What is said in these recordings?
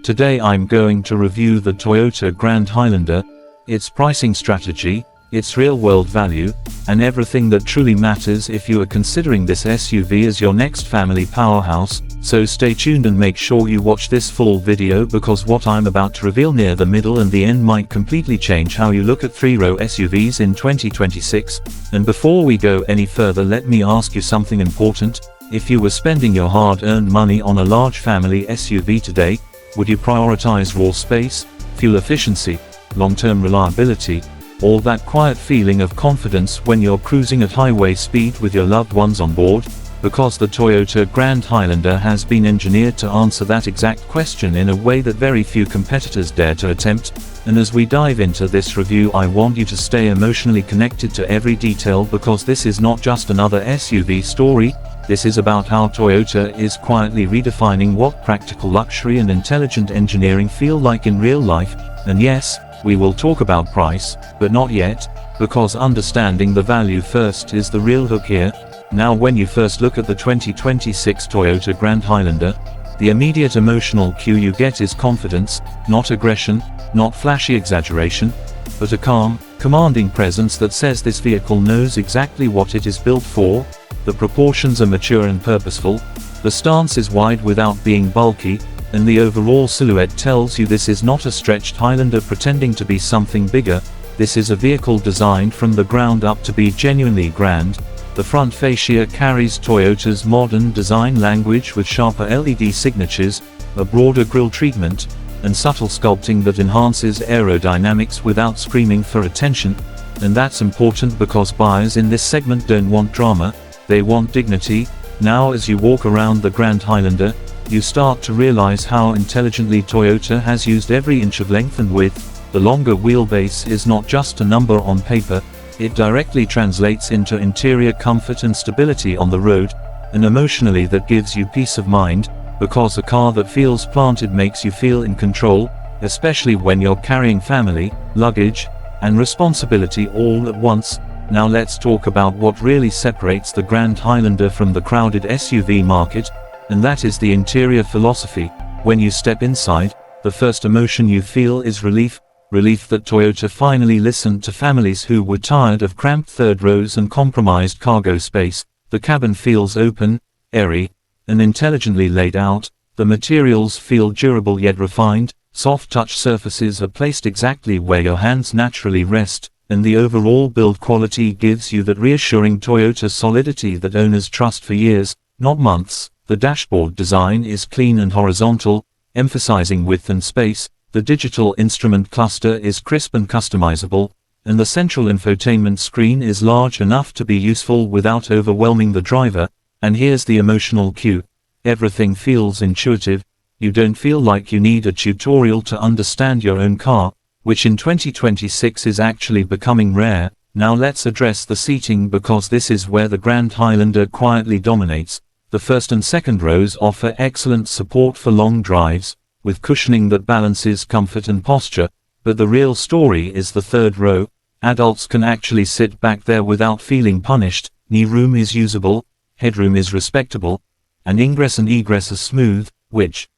Today I'm going to review the Toyota Grand Highlander, its pricing strategy, its real-world value, and everything that truly matters if you are considering this SUV as your next family powerhouse. So stay tuned and make sure you watch this full video, because what I'm about to reveal near the middle and the end might completely change how you look at three-row SUVs in 2026. And before we go any further, let me ask you something important. If you were spending your hard-earned money on a large family SUV today, would you prioritize raw space, fuel efficiency, long-term reliability, or that quiet feeling of confidence when you're cruising at highway speed with your loved ones on board? Because the Toyota Grand Highlander has been engineered to answer that exact question in a way that very few competitors dare to attempt. And as we dive into this review, I want you to stay emotionally connected to every detail, because this is not just another SUV story. This is about how Toyota is quietly redefining what practical luxury and intelligent engineering feel like in real life. And yes, we will talk about price, but not yet, because understanding the value first is the real hook here. Now, when you first look at the 2026 Toyota Grand Highlander, the immediate emotional cue you get is confidence, not aggression, not flashy exaggeration, but a calm, commanding presence that says this vehicle knows exactly what it is built for. The proportions are mature and purposeful, the stance is wide without being bulky, and the overall silhouette tells you this is not a stretched Highlander pretending to be something bigger. This is a vehicle designed from the ground up to be genuinely grand. The front fascia carries Toyota's modern design language with sharper LED signatures, a broader grille treatment, and subtle sculpting that enhances aerodynamics without screaming for attention. And that's important, because buyers in this segment don't want drama, they want dignity. Now, as you walk around the Grand Highlander, you start to realize how intelligently Toyota has used every inch of length and width. The longer wheelbase is not just a number on paper, it directly translates into interior comfort and stability on the road, and emotionally that gives you peace of mind, because a car that feels planted makes you feel in control, especially when you're carrying family, luggage, and responsibility all at once. Now let's talk about what really separates the Grand Highlander from the crowded SUV market, and that is the interior philosophy. When you step inside, the first emotion you feel is relief. Relief that Toyota finally listened to families who were tired of cramped third rows and compromised cargo space. The cabin feels open, airy, and intelligently laid out. The materials feel durable yet refined. Soft touch surfaces are placed exactly where your hands naturally rest, and the overall build quality gives you that reassuring Toyota solidity that owners trust for years, not months. The dashboard design is clean and horizontal, emphasizing width and space. The digital instrument cluster is crisp and customizable, and the central infotainment screen is large enough to be useful without overwhelming the driver. And here's the emotional cue. Everything feels intuitive. You don't feel like you need a tutorial to understand your own car, which in 2026 is actually becoming rare. Now let's address the seating, because this is where the Grand Highlander quietly dominates. The first and second rows offer excellent support for long drives, with cushioning that balances comfort and posture, but the real story is the third row. Adults can actually sit back there without feeling punished. Knee room is usable, headroom is respectable, and ingress and egress are smooth, which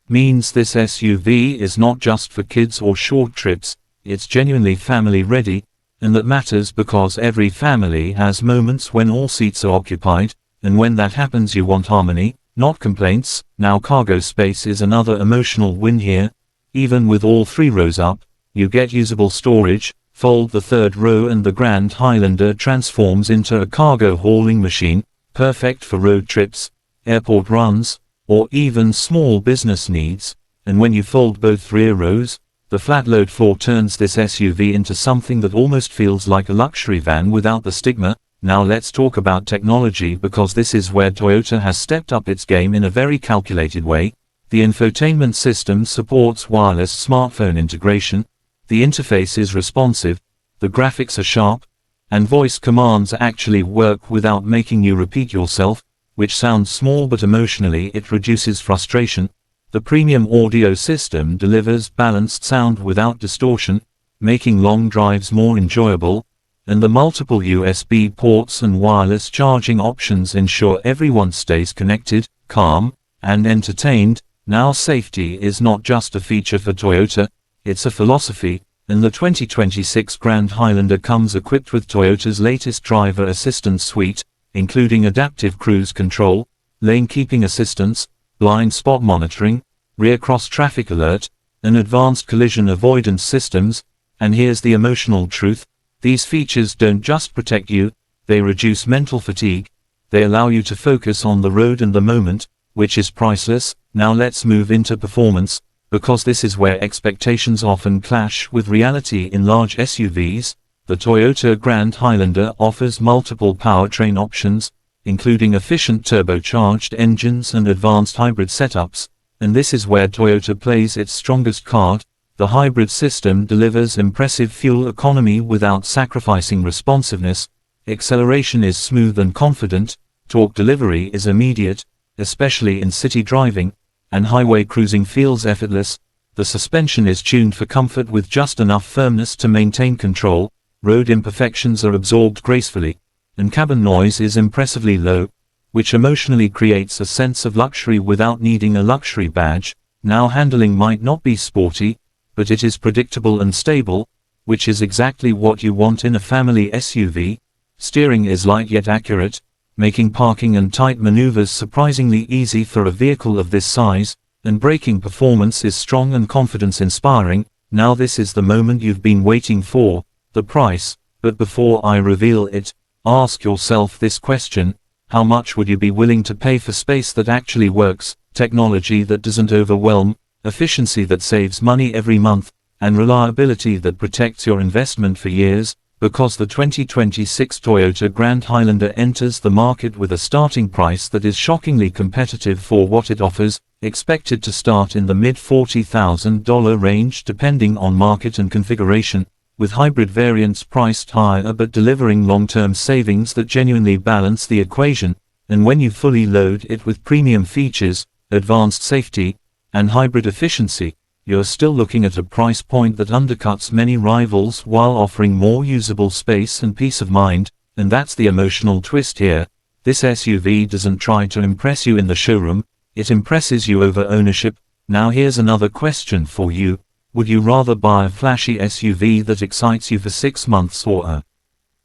means this SUV is not just for kids or short trips, it's genuinely family ready. And that matters, because every family has moments when all seats are occupied, and when that happens you want harmony, not complaints. Now, cargo space is another emotional win here. Even with all three rows up, you get usable storage. Fold the third row and the Grand Highlander transforms into a cargo hauling machine, perfect for road trips, airport runs, or even small business needs. And when you fold both rear rows, the flat load floor turns this SUV into something that almost feels like a luxury van without the stigma. Now let's talk about technology, because this is where Toyota has stepped up its game in a very calculated way. The infotainment system supports wireless smartphone integration, the interface is responsive, the graphics are sharp, and voice commands actually work without making you repeat yourself, which sounds small but emotionally it reduces frustration. The premium audio system delivers balanced sound without distortion, making long drives more enjoyable. And the multiple USB ports and wireless charging options ensure everyone stays connected, calm, and entertained. Now safety is not just a feature for Toyota, it's a philosophy, and the 2026 Grand Highlander comes equipped with Toyota's latest driver assistance suite, including adaptive cruise control, lane keeping assistance, blind spot monitoring, rear cross traffic alert, and advanced collision avoidance systems. And here's the emotional truth: these features don't just protect you, they reduce mental fatigue. They allow you to focus on the road and the moment, which is priceless. Now let's move into performance, because this is where expectations often clash with reality in large SUVs. The Toyota Grand Highlander offers multiple powertrain options, including efficient turbocharged engines and advanced hybrid setups, and this is where Toyota plays its strongest card. The hybrid system delivers impressive fuel economy without sacrificing responsiveness. Acceleration is smooth and confident, torque delivery is immediate, especially in city driving, and highway cruising feels effortless. The suspension is tuned for comfort with just enough firmness to maintain control, road imperfections are absorbed gracefully, and cabin noise is impressively low, which emotionally creates a sense of luxury without needing a luxury badge. Now handling might not be sporty, but it is predictable and stable, which is exactly what you want in a family SUV. Steering is light yet accurate, making parking and tight maneuvers surprisingly easy for a vehicle of this size, and braking performance is strong and confidence-inspiring. Now this is the moment you've been waiting for: the price. But before I reveal it, ask yourself this question: how much would you be willing to pay for space that actually works, technology that doesn't overwhelm, efficiency that saves money every month, and reliability that protects your investment for years? Because the 2026 Toyota Grand Highlander enters the market with a starting price that is shockingly competitive for what it offers, expected to start in the mid-$40,000 range depending on market and configuration, with hybrid variants priced higher but delivering long-term savings that genuinely balance the equation. And when you fully load it with premium features, advanced safety, and hybrid efficiency, you're still looking at a price point that undercuts many rivals while offering more usable space and peace of mind. And that's the emotional twist here. This SUV doesn't try to impress you in the showroom, it impresses you over ownership. Now here's another question for you: would you rather buy a flashy SUV that excites you for 6 months, or a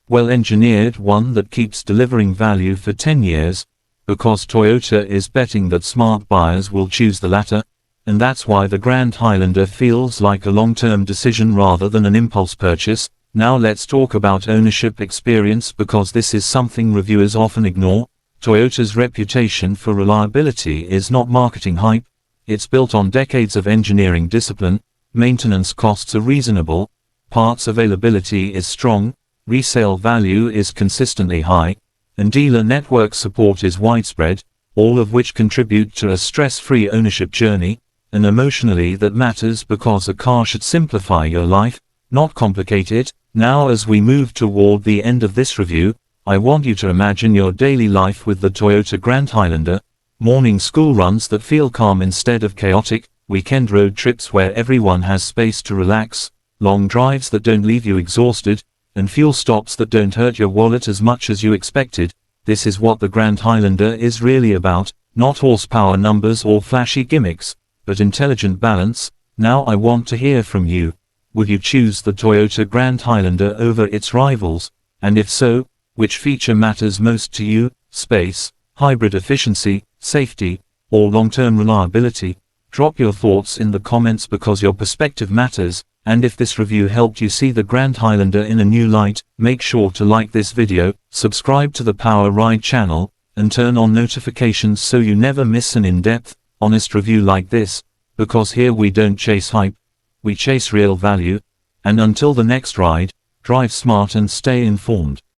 well-engineered one that keeps delivering value for 10 years? Because Toyota is betting that smart buyers will choose the latter. And that's why the Grand Highlander feels like a long-term decision rather than an impulse purchase. Now let's talk about ownership experience, because this is something reviewers often ignore. Toyota's reputation for reliability is not marketing hype. It's built on decades of engineering discipline. Maintenance costs are reasonable, parts availability is strong, resale value is consistently high, and dealer network support is widespread, all of which contribute to a stress-free ownership journey. And emotionally that matters, because a car should simplify your life, not complicate it. Now as we move toward the end of this review, I want you to imagine your daily life with the Toyota Grand Highlander. Morning school runs that feel calm instead of chaotic, weekend road trips where everyone has space to relax, long drives that don't leave you exhausted, and fuel stops that don't hurt your wallet as much as you expected. This is what the Grand Highlander is really about, not horsepower numbers or flashy gimmicks, but intelligent balance. Now I want to hear from you. Would you choose the Toyota Grand Highlander over its rivals? And if so, which feature matters most to you: space, hybrid efficiency, safety, or long-term reliability? Drop your thoughts in the comments, because your perspective matters. And if this review helped you see the Grand Highlander in a new light, make sure to like this video, subscribe to the Power Ride channel, and turn on notifications so you never miss an in-depth, honest review like this. Because here we don't chase hype, we chase real value. And until the next ride, drive smart and stay informed.